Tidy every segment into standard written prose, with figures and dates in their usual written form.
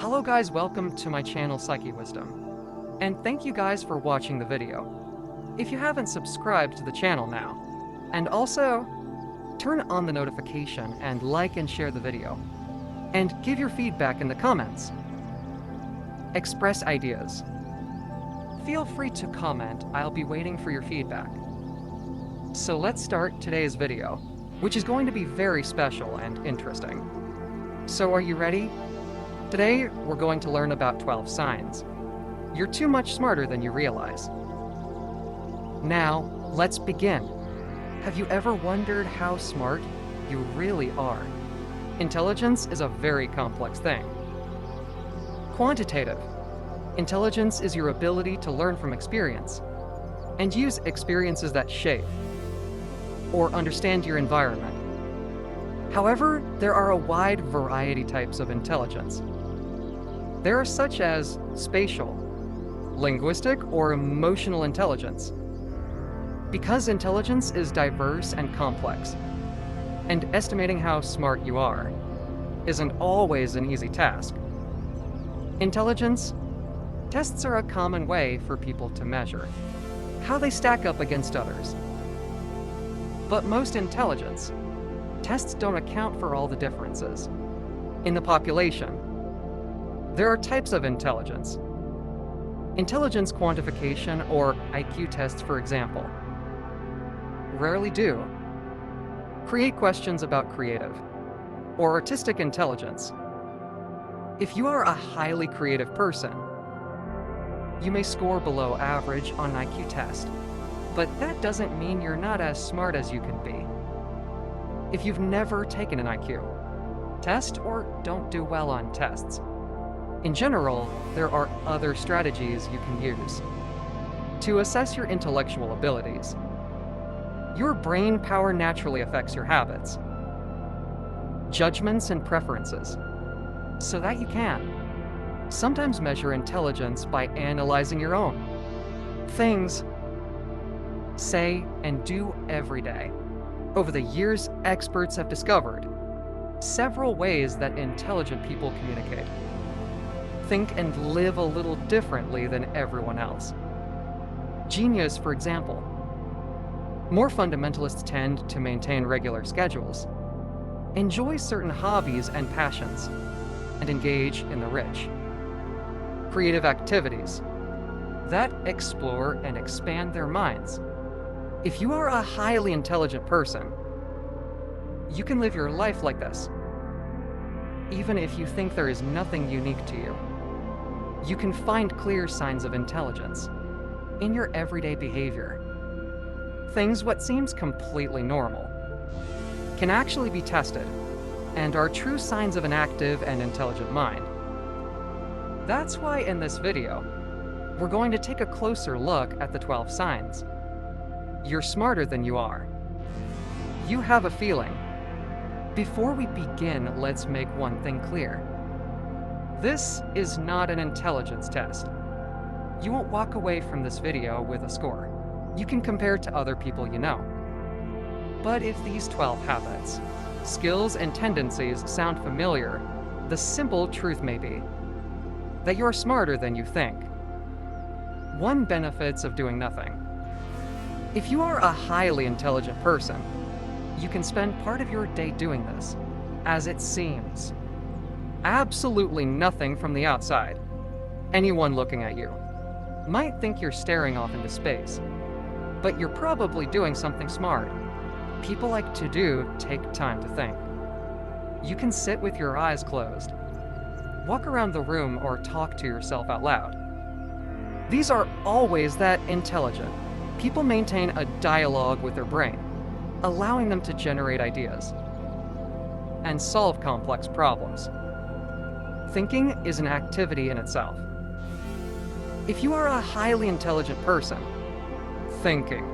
Hello guys, welcome to my channel Psyche Wisdom. And thank you guys for watching the video. If you haven't subscribed to the channel now, and also turn on the notification and like and share the video, and give your feedback in the comments. Express ideas. Feel free to comment, I'll be waiting for your feedback. So let's start today's video, which is going to be very special and interesting. So are you ready? Today, we're going to learn about 12 signs. You're too much smarter than you realize. Now, let's begin. Have you ever wondered how smart you really are? Intelligence is a very complex thing. Quantitative. Intelligence is your ability to learn from experience and use experiences that shape or understand your environment. However, there are a wide variety types of intelligence. There are such as spatial, linguistic, or emotional intelligence. Because intelligence is diverse and complex, and estimating how smart you are isn't always an easy task. Intelligence tests are a common way for people to measure how they stack up against others. But most intelligence tests don't account for all the differences in the population. There are types of intelligence. Intelligence quantification, or IQ tests, for example, rarely do. Create questions about creative or artistic intelligence. If you are a highly creative person, you may score below average on an IQ test, but that doesn't mean you're not as smart as you can be. If you've never taken an IQ test or don't do well on tests, in general, there are other strategies you can use to assess your intellectual abilities. Your brain power naturally affects your habits, judgments, and preferences, so that you can sometimes measure intelligence by analyzing your own things, say, and do every day. Over the years, experts have discovered several ways that intelligent people communicate, think, and live a little differently than everyone else. Genius, for example. More fundamentalists tend to maintain regular schedules, enjoy certain hobbies and passions, and engage in the rich. Creative activities that explore and expand their minds. If you are a highly intelligent person, you can live your life like this. Even if you think there is nothing unique to you, you can find clear signs of intelligence in your everyday behavior. Things what seems completely normal can actually be tested and are true signs of an active and intelligent mind. That's why in this video, we're going to take a closer look at the 12 signs. You're smarter than you are. You have a feeling. Before we begin, let's make one thing clear. This is not an intelligence test. You won't walk away from this video with a score you can compare to other people you know. But if these 12 habits, skills, and tendencies sound familiar, the simple truth may be that you're smarter than you think. 1 benefits of doing nothing. If you are a highly intelligent person, you can spend part of your day doing this, as it seems. Absolutely nothing from the outside. Anyone looking at you might think you're staring off into space, but you're probably doing something smart. People like to do take time to think. You can sit with your eyes closed, walk around the room, or talk to yourself out loud. These are always that intelligent. People maintain a dialogue with their brain, allowing them to generate ideas and solve complex problems. Thinking is an activity in itself. If you are a highly intelligent person, thinking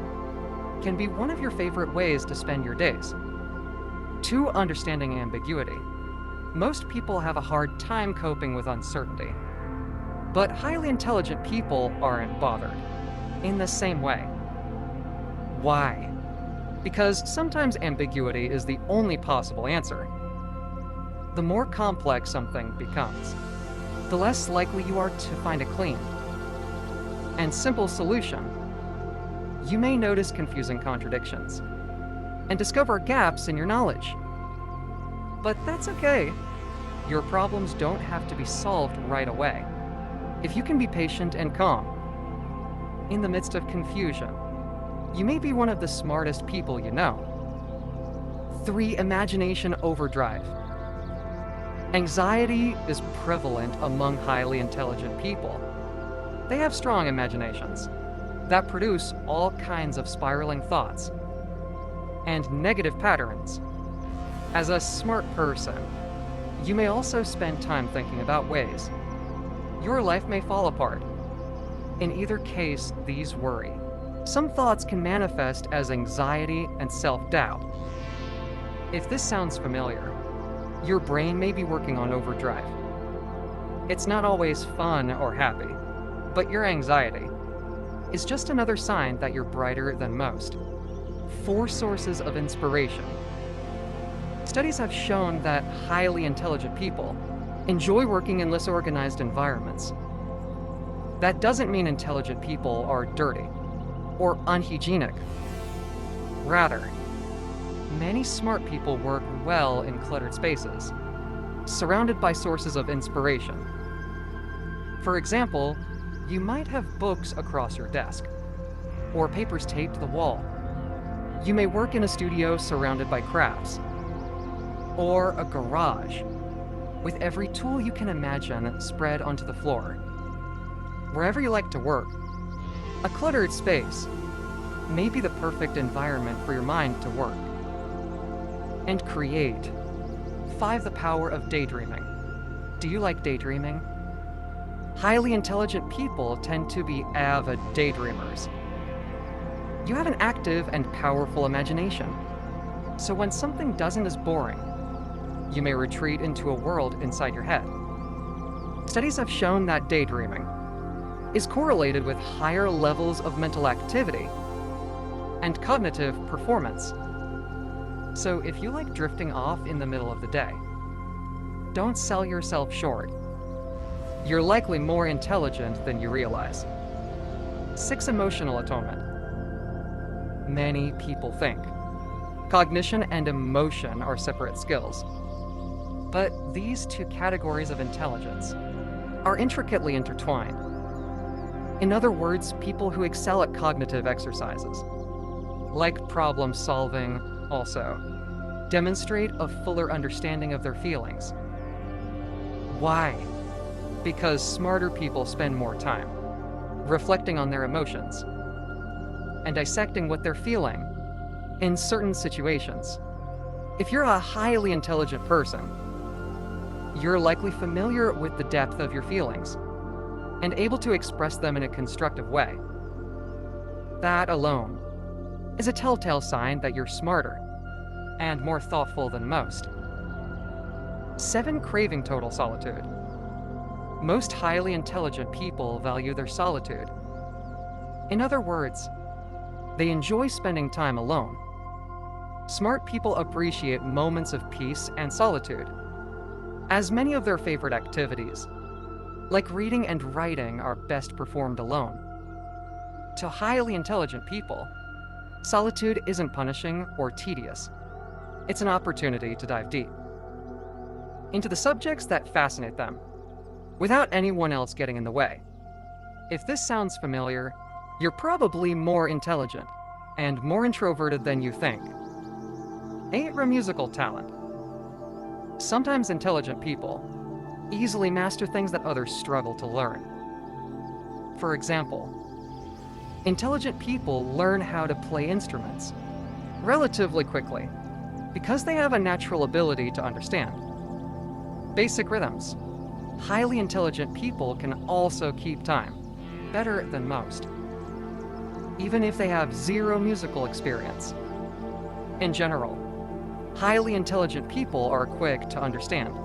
can be one of your favorite ways to spend your days. 2, understanding ambiguity. Most people have a hard time coping with uncertainty, but highly intelligent people aren't bothered in the same way. Why? Because sometimes ambiguity is the only possible answer. The more complex something becomes, the less likely you are to find a clean and simple solution. You may notice confusing contradictions and discover gaps in your knowledge. But that's okay. Your problems don't have to be solved right away. If you can be patient and calm in the midst of confusion, you may be one of the smartest people you know. 3. Imagination overdrive. Anxiety is prevalent among highly intelligent people. They have strong imaginations that produce all kinds of spiraling thoughts and negative patterns. As a smart person, you may also spend time thinking about ways your life may fall apart. In either case, these worry. Some thoughts can manifest as anxiety and self-doubt. If this sounds familiar, your brain may be working on overdrive. It's not always fun or happy, but your anxiety is just another sign that you're brighter than most. 4 sources of inspiration. Studies have shown that highly intelligent people enjoy working in less organized environments. That doesn't mean intelligent people are dirty or unhygienic. Rather, many smart people work well in cluttered spaces, surrounded by sources of inspiration. For example, you might have books across your desk, or papers taped to the wall. You may work in a studio surrounded by crafts, or a garage with every tool you can imagine spread onto the floor. Wherever you like to work, a cluttered space may be the perfect environment for your mind to work and create. 5. The power of daydreaming. Do you like daydreaming? Highly intelligent people tend to be avid daydreamers. You have an active and powerful imagination, so when something doesn't is boring, you may retreat into a world inside your head. Studies have shown that daydreaming is correlated with higher levels of mental activity and cognitive performance. So if you like drifting off in the middle of the day, don't sell yourself short. You're likely more intelligent than you realize. 6. Emotional atonement. Many people think cognition and emotion are separate skills. But these 2 categories of intelligence are intricately intertwined. In other words, people who excel at cognitive exercises, like problem solving, also demonstrate a fuller understanding of their feelings. Why? Because smarter people spend more time reflecting on their emotions and dissecting what they're feeling in certain situations. If you're a highly intelligent person, you're likely familiar with the depth of your feelings and able to express them in a constructive way. That alone is a telltale sign that you're smarter and more thoughtful than most. 7. Craving total solitude. Most highly intelligent people value their solitude. In other words, they enjoy spending time alone. Smart people appreciate moments of peace and solitude, as many of their favorite activities, like reading and writing, are best performed alone. To highly intelligent people, solitude isn't punishing or tedious. It's an opportunity to dive deep into the subjects that fascinate them, without anyone else getting in the way. If this sounds familiar, you're probably more intelligent and more introverted than you think. 8. Musical talent. Sometimes intelligent people easily master things that others struggle to learn. For example, intelligent people learn how to play instruments relatively quickly because they have a natural ability to understand basic rhythms. Highly intelligent people can also keep time better than most, even if they have 0 musical experience. In general, highly intelligent people are quick to understand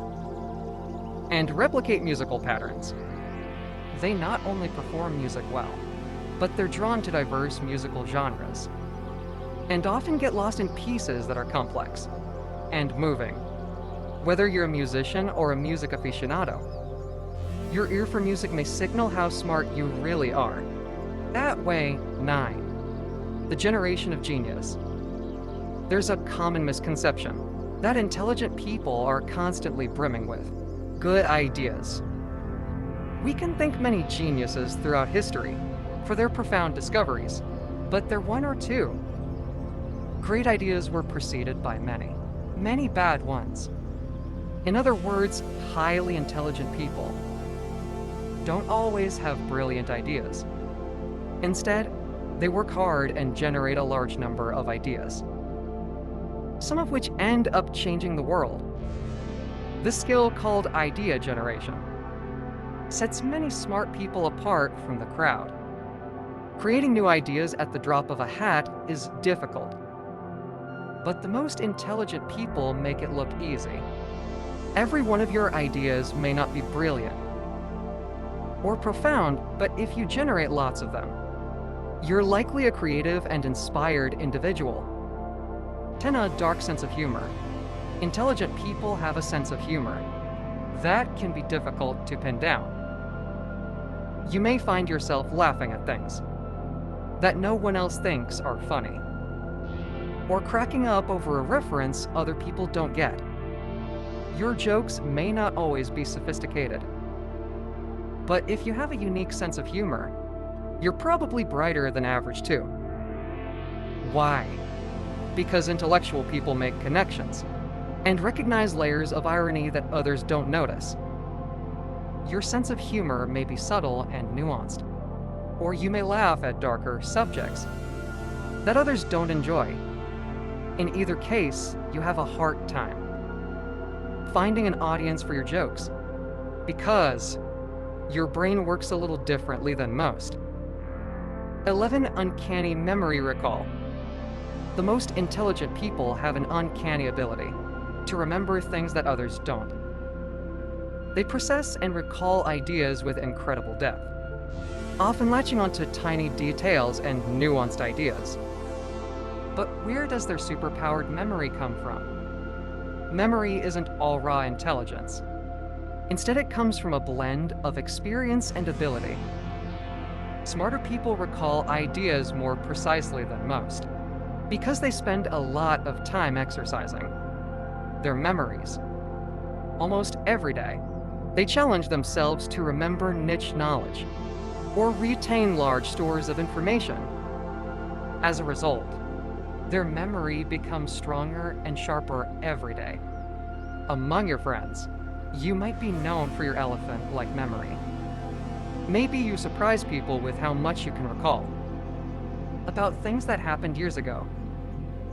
and replicate musical patterns. They not only perform music well, but they're drawn to diverse musical genres and often get lost in pieces that are complex and moving. Whether you're a musician or a music aficionado, Your ear for music may signal how smart you really are. At way 9. The generation of genius. There's a common misconception that intelligent people are constantly brimming with good ideas. We can thank many geniuses throughout history for their profound discoveries, but they're one or two. Great ideas were preceded by many, many bad ones. In other words, highly intelligent people don't always have brilliant ideas. Instead, they work hard and generate a large number of ideas, some of which end up changing the world. This skill, called idea generation, sets many smart people apart from the crowd. Creating new ideas at the drop of a hat is difficult, but the most intelligent people make it look easy. Every one of your ideas may not be brilliant or profound, but if you generate lots of them, you're likely a creative and inspired individual. 10. A dark sense of humor. Intelligent people have a sense of humor that can be difficult to pin down. You may find yourself laughing at things that no one else thinks are funny, or cracking up over a reference other people don't get. Your jokes may not always be sophisticated, but if you have a unique sense of humor, you're probably brighter than average too. Why? Because intellectual people make connections and recognize layers of irony that others don't notice. Your sense of humor may be subtle and nuanced, or you may laugh at darker subjects that others don't enjoy. In either case, you have a hard time finding an audience for your jokes because your brain works a little differently than most. 11. Uncanny memory recall. The most intelligent people have an uncanny ability to remember things that others don't. They process and recall ideas with incredible depth, often latching onto tiny details and nuanced ideas. But where does their superpowered memory come from? Memory isn't all raw intelligence. Instead, it comes from a blend of experience and ability. Smarter people recall ideas more precisely than most because they spend a lot of time exercising their memories. Almost every day, they challenge themselves to remember niche knowledge or retain large stores of information. As a result, their memory becomes stronger and sharper every day. Among your friends, you might be known for your elephant-like memory. Maybe you surprise people with how much you can recall about things that happened years ago.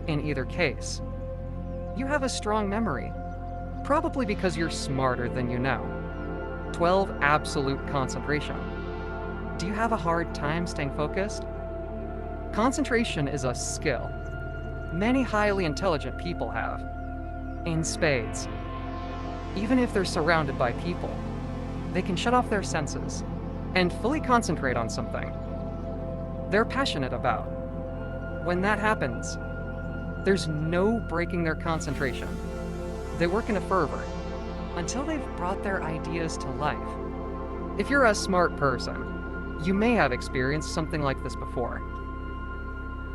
In either case, you have a strong memory, probably because you're smarter than you know. 12. Absolute concentration. Do you have a hard time staying focused? Concentration is a skill many highly intelligent people have, in spades. Even if they're surrounded by people, they can shut off their senses and fully concentrate on something they're passionate about. When that happens, there's no breaking their concentration. They work in a fervor until they've brought their ideas to life. If you're a smart person, you may have experienced something like this before.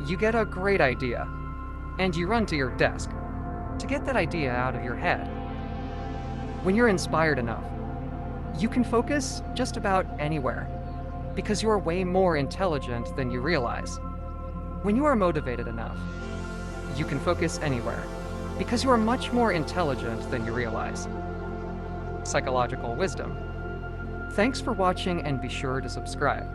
You get a great idea, and you run to your desk to get that idea out of your head. When you're inspired enough, you can focus just about anywhere because you are way more intelligent than you realize. When you are motivated enough, you can focus anywhere because you are much more intelligent than you realize. Psychological wisdom. Thanks for watching, and be sure to subscribe.